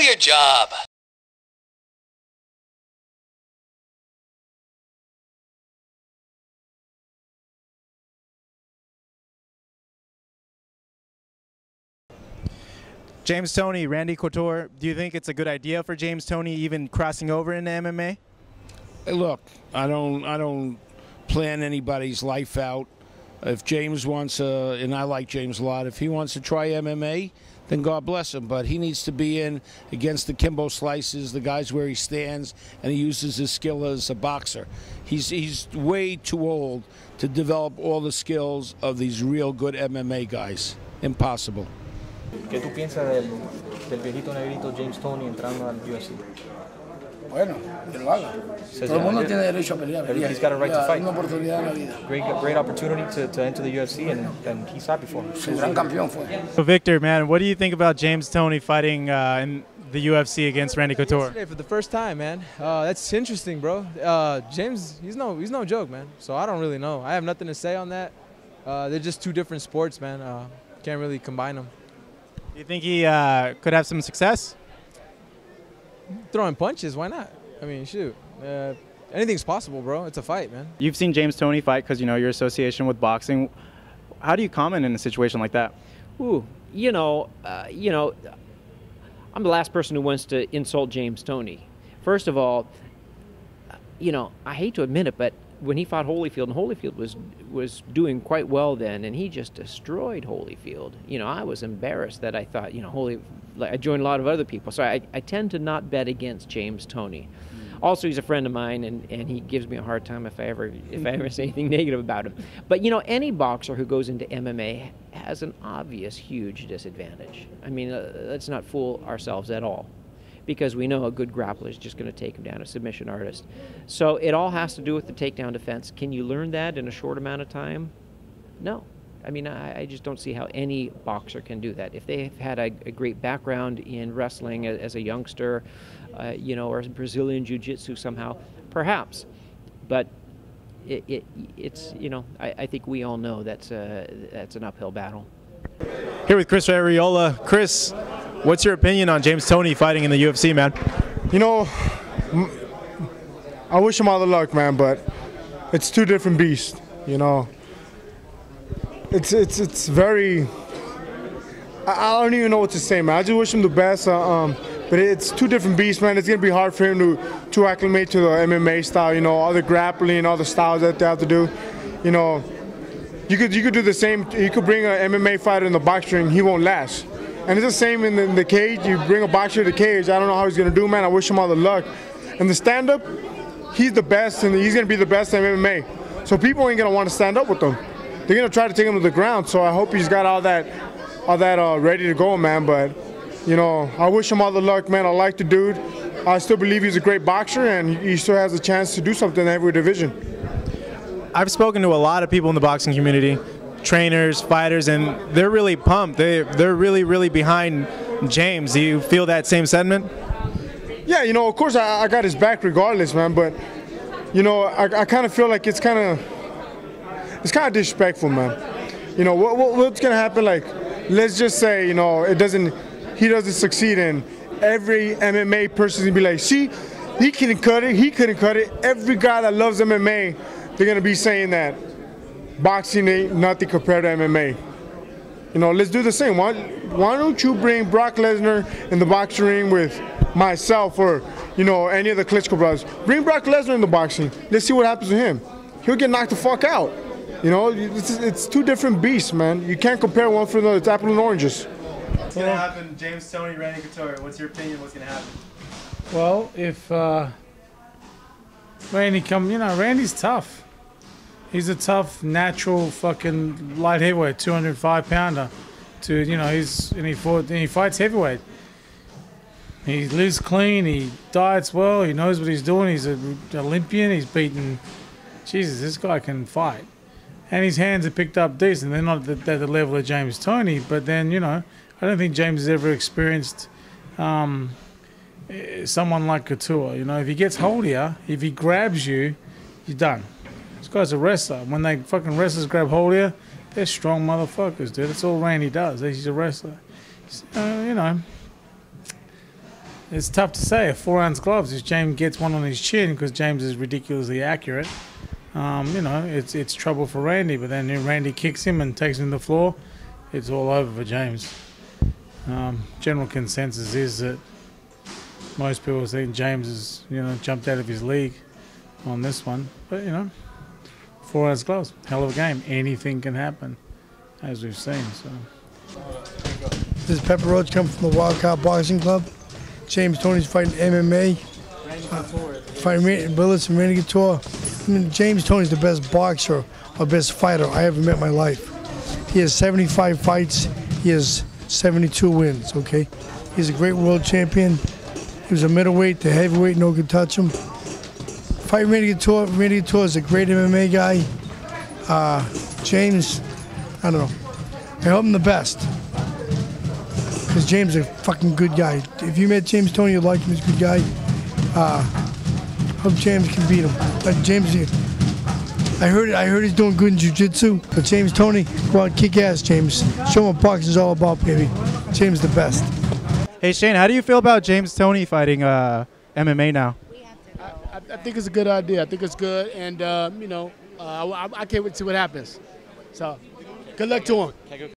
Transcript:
your job. James Toney, Randy Couture, do you think it's a good idea for James Toney even crossing over into MMA? Look, I don't plan anybody's life out. If James wants and I like James a lot, if he wants to try MMA, then God bless him. But he needs to be in against the Kimbo Slices, the guys where he stands, and he uses his skill as a boxer. He's way too old to develop all the skills of these real good MMA guys. Impossible. ¿Qué tú piensas del viejito negrito James Toney entrando al UFC? Bueno, que lo haga. Todo el mundo tiene derecho a pelear. He's got a right to fight. Una oportunidad en la vida. Great opportunity to enter the UFC, and he's happy for him. Un gran campeón fue. So Victor, man, what do you think about James Toney fighting in the UFC against Randy Couture? For the first time, man. That's interesting, bro. James, he's no joke, man. So I don't really know. I have nothing to say on that. They're just two different sports, man. Can't really combine them. Do you think he could have some success? Throwing punches, why not? I mean, shoot. Anything's possible, bro. It's a fight, man. You've seen James Toney fight because, you know, your association with boxing. How do you comment in a situation like that? Ooh, I'm the last person who wants to insult James Toney. First of all, I hate to admit it, but when he fought Holyfield, and Holyfield was doing quite well then, and he just destroyed Holyfield. I was embarrassed that I thought, I joined a lot of other people. So I tend to not bet against James Toney. Also, he's a friend of mine, and he gives me a hard time if I ever say anything negative about him. But any boxer who goes into MMA has an obvious huge disadvantage. I mean, let's not fool ourselves at all, because we know a good grappler is just going to take him down, a submission artist. So it all has to do with the takedown defense. Can you learn that in a short amount of time? No. I mean, I just don't see how any boxer can do that. If they've had a great background in wrestling as a youngster, or Brazilian Jiu-Jitsu somehow, perhaps. But it's I think we all know that's an uphill battle. Here with Chris Arreola. Chris, what's your opinion on James Toney fighting in the UFC, man? I wish him all the luck, man, but it's two different beasts, It's very, I don't even know what to say, man. I just wish him the best, but it's two different beasts, man. It's going to be hard for him to acclimate to the MMA style, all the grappling, all the styles that they have to do. You could do the same. You could bring an MMA fighter in the box ring, he won't last. And it's the same in the cage. You bring a boxer to the cage, I don't know how he's going to do, man. I wish him all the luck. And the stand-up, he's the best, and he's going to be the best in MMA. So people ain't going to want to stand up with him. They're going to try to take him to the ground, so I hope he's got all that ready to go, man. But, I wish him all the luck, man. I like the dude. I still believe he's a great boxer, and he still has a chance to do something in every division. I've spoken to a lot of people in the boxing community, trainers, fighters, and they're really pumped. They're really, really behind James. Do you feel that same sentiment? Yeah, of course I got his back regardless, man. But, I kind of feel like it's kind of disrespectful, man. What's gonna happen? Like, let's just say, he doesn't succeed, and every MMA person's gonna be like, see, he couldn't cut it. He couldn't cut it. Every guy that loves MMA, they're gonna be saying that boxing ain't nothing compared to MMA. Let's do the same. Why don't you bring Brock Lesnar in the boxing ring with myself or any of the Klitschko brothers? Bring Brock Lesnar in the boxing. Let's see what happens to him. He'll get knocked the fuck out. It's two different beasts, man. You can't compare one for another. It's apples and oranges. What's gonna happen, James Toney, Randy Couture? What's your opinion? What's gonna happen? Well, if Randy Randy's tough. He's a tough, natural fucking light heavyweight, 205-pounder. He fights heavyweight. He lives clean. He diets well. He knows what he's doing. He's an Olympian. He's beaten. Jesus, this guy can fight. And his hands are picked up decent. They're not at the level of James Toney, but then, I don't think James has ever experienced someone like Couture. If he gets hold of you, if he grabs you, you're done. This guy's a wrestler. When they fucking wrestlers grab hold of you, they're strong motherfuckers, dude. That's all Randy does. He's a wrestler. It's tough to say. 4-ounce gloves. If James gets one on his chin, because James is ridiculously accurate, you know, it's trouble for Randy. But then if Randy kicks him and takes him to the floor, it's all over for James. General consensus is that most people think James has, you know, jumped out of his league on this one. But, you know, 4-ounce gloves, hell of a game. Anything can happen, as we've seen. So. This is Pepper Roach, coming from the Wildcat Boxing Club. James Toney's fighting MMA. Fighting Randy Couture. I mean, James Toney's the best boxer or best fighter I ever met in my life. He has 75 fights. He has 72 wins, okay? He's a great world champion. He was a middleweight to heavyweight, no one could touch him. Fighting Randy Couture is a great MMA guy. James, I don't know. I hope him the best. Because James is a fucking good guy. If you met James Toney, you'd like him. He's a good guy. Hope James can beat him. James, I heard he's doing good in jiu-jitsu. But James Toney, go out and kick ass, James. Show him what boxing's all about, baby. James the best. Hey Shane, how do you feel about James Toney fighting MMA now? I think it's a good idea. I think it's good, and you know, I can't wait to see what happens. So, good luck to him.